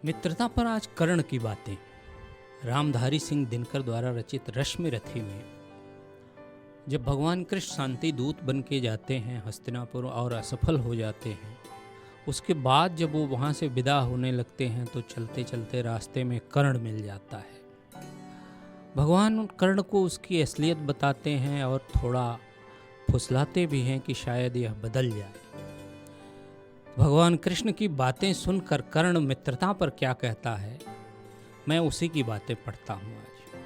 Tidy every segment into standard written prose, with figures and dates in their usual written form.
मित्रता पर आज कर्ण की बातें। रामधारी सिंह दिनकर द्वारा रचित रश्मि रथी में जब भगवान कृष्ण शांति दूत बन के जाते हैं हस्तिनापुर और असफल हो जाते हैं, उसके बाद जब वो वहाँ से विदा होने लगते हैं तो चलते चलते रास्ते में कर्ण मिल जाता है। भगवान कर्ण को उसकी असलियत बताते हैं और थोड़ा फुसलाते भी हैं कि शायद यह बदल जाए। भगवान कृष्ण की बातें सुनकर कर्ण मित्रता पर क्या कहता है, मैं उसी की बातें पढ़ता हूँ आज।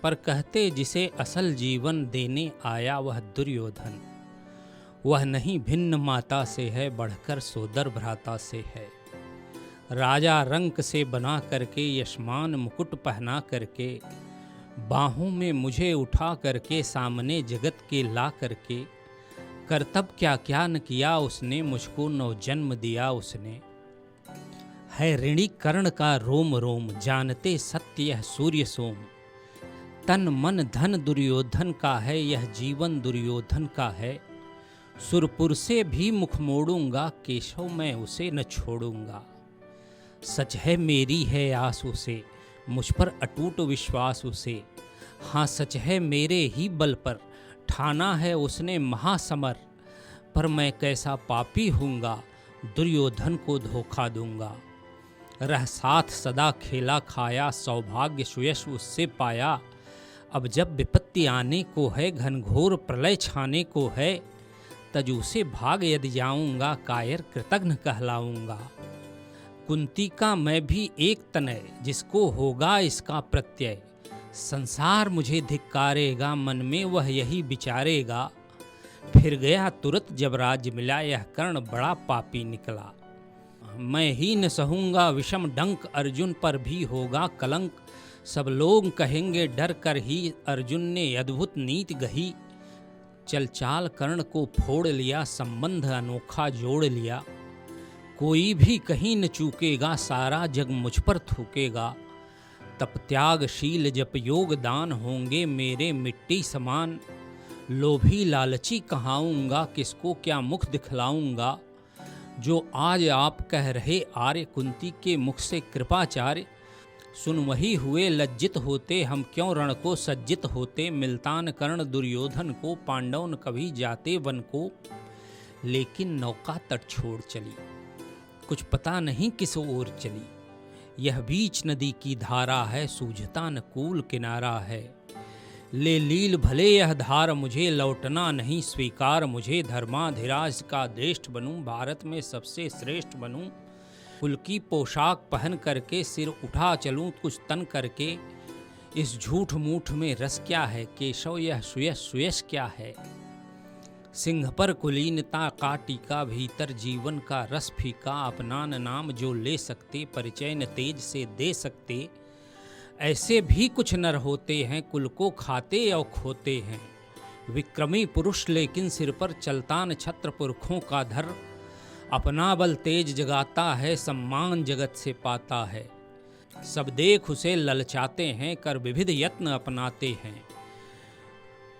पर कहते जिसे असल जीवन देने आया वह दुर्योधन, वह नहीं भिन्न माता से है, बढ़कर सोदर भ्राता से है। राजा रंक से बना करके, यशमान मुकुट पहना करके, बाहों में मुझे उठा करके, सामने जगत के ला करके, करतब क्या क्या न किया उसने, मुझको नव जन्म दिया उसने। है ऋणी कर्ण का रोम रोम, जानते सत्य यह सूर्य सोम। तन मन धन दुर्योधन का है, यह जीवन दुर्योधन का है। सुरपुर से भी मुख मोड़ूंगा, केशव मैं उसे न छोड़ूंगा। सच है मेरी है आस उसे, मुझ पर अटूट विश्वास उसे। हाँ सच है मेरे ही बल पर, ठाना है उसने महासमर। पर मैं कैसा पापी हूँगा, दुर्योधन को धोखा दूंगा। रह साथ सदा खेला खाया, सौभाग्य सुयश उससे पाया। अब जब विपत्ति आने को है, घनघोर प्रलय छाने को है, तजू से भाग यदि जाऊंगा, कायर कृतघ्न कहलाऊंगा। कुंती का मैं भी एक तनय, जिसको होगा इसका प्रत्यय। संसार मुझे धिक्कारेगा, मन में वह यही विचारेगा। फिर गया तुरंत जब राज्य मिला, यह कर्ण बड़ा पापी निकला। मैं ही न सहूंगा विषम डंक, अर्जुन पर भी होगा कलंक। सब लोग कहेंगे डर कर ही, अर्जुन ने अद्भुत नीति गही। चल चाल कर्ण को फोड़ लिया, संबंध अनोखा जोड़ लिया। कोई भी कहीं न चूकेगा, सारा जग मुझ पर थूकेगा। तप त्याग शील जप योग दान, होंगे मेरे मिट्टी समान। लोभी लालची कहाऊंगा, किसको क्या मुख दिखलाऊंगा। जो आज आप कह रहे आर्य, कुंती के मुख से कृपाचार्य। सुन वही हुए लज्जित होते, हम क्यों रण को सज्जित होते। मिलतान कर्ण दुर्योधन को, पांडव न कभी जाते वन को। लेकिन नौका तट छोड़ चली, कुछ पता नहीं किस ओर चली। यह बीच नदी की धारा है, सूझता न कूल किनारा है। ले लील भले यह धार मुझे, लौटना नहीं स्वीकार मुझे। धर्माधिराज का श्रेष्ठ बनूं, भारत में सबसे श्रेष्ठ बनूं। कुल की पोशाक पहन करके, सिर उठा चलूं कुछ तन करके। इस झूठ मूठ में रस क्या है, केशव यह सुयश सुयश क्या है। सिंह पर कुलीनता का टीका, भीतर जीवन का रस फीका। अपना न नाम जो ले सकते, परिचय न तेज से दे सकते। ऐसे भी कुछ नर होते हैं, कुल को खाते और खोते हैं। विक्रमी पुरुष लेकिन सिर पर चलता न छत्र पुरखों का धर। अपना बल तेज जगाता है, सम्मान जगत से पाता है। सब देख उसे ललचाते हैं, कर विविध यत्न अपनाते हैं।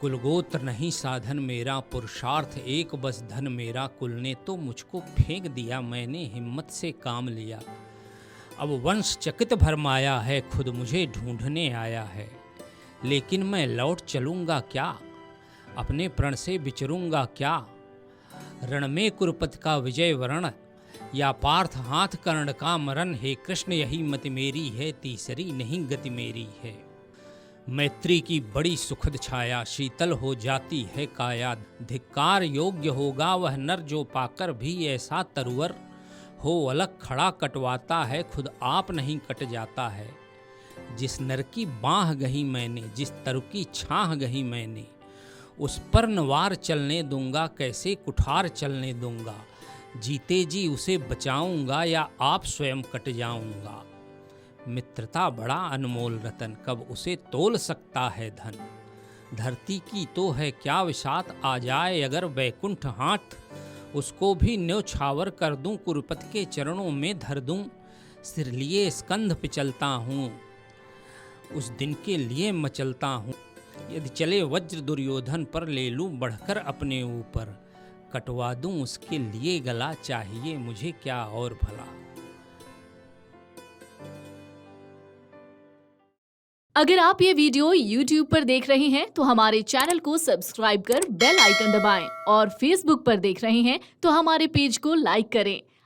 कुलगोत्र नहीं साधन मेरा, पुरुषार्थ एक बस धन मेरा। कुल ने तो मुझको फेंक दिया, मैंने हिम्मत से काम लिया। अब वंश चकित भरमाया है, खुद मुझे ढूंढने आया है। लेकिन मैं लौट चलूंगा क्या, अपने प्रण से विचरूंगा क्या। रण में कुरुपति का विजय वरण, या पार्थ हाथ कर्ण का मरण। हे कृष्ण यही मति मेरी है, तीसरी नहीं गति मेरी है। मैत्री की बड़ी सुखद छाया, शीतल हो जाती है काया। धिक्कार योग्य होगा वह नर, जो पाकर भी ऐसा तरुवर हो। अलग खड़ा कटवाता है, खुद आप नहीं कट जाता है। जिस नर की बाँह गही मैंने, जिस तरु की छाह गही मैंने। उस पर नवार चलने दूंगा, कैसे कुठार चलने दूंगा। जीते जी उसे बचाऊंगा, या आप स्वयं कट जाऊंगा। मित्रता बड़ा अनमोल रतन, कब उसे तोल सकता है धन। धरती की तो है क्या विसात, आ जाए अगर वैकुंठ हाथ। उसको भी न्योछावर कर दूं, कुरुपति के चरणों में धर दूं। सिर लिए स्कंध पे चलता हूँ, उस दिन के लिए मचलता हूँ। यदि चले वज्र दुर्योधन पर, ले लूं बढ़कर अपने ऊपर। कटवा दूं उसके लिए गला, चाहिए मुझे क्या और भला। अगर आप ये वीडियो YouTube पर देख रहे हैं तो हमारे चैनल को सब्सक्राइब कर बेल आइकन दबाएं और Facebook पर देख रहे हैं तो हमारे पेज को लाइक करें।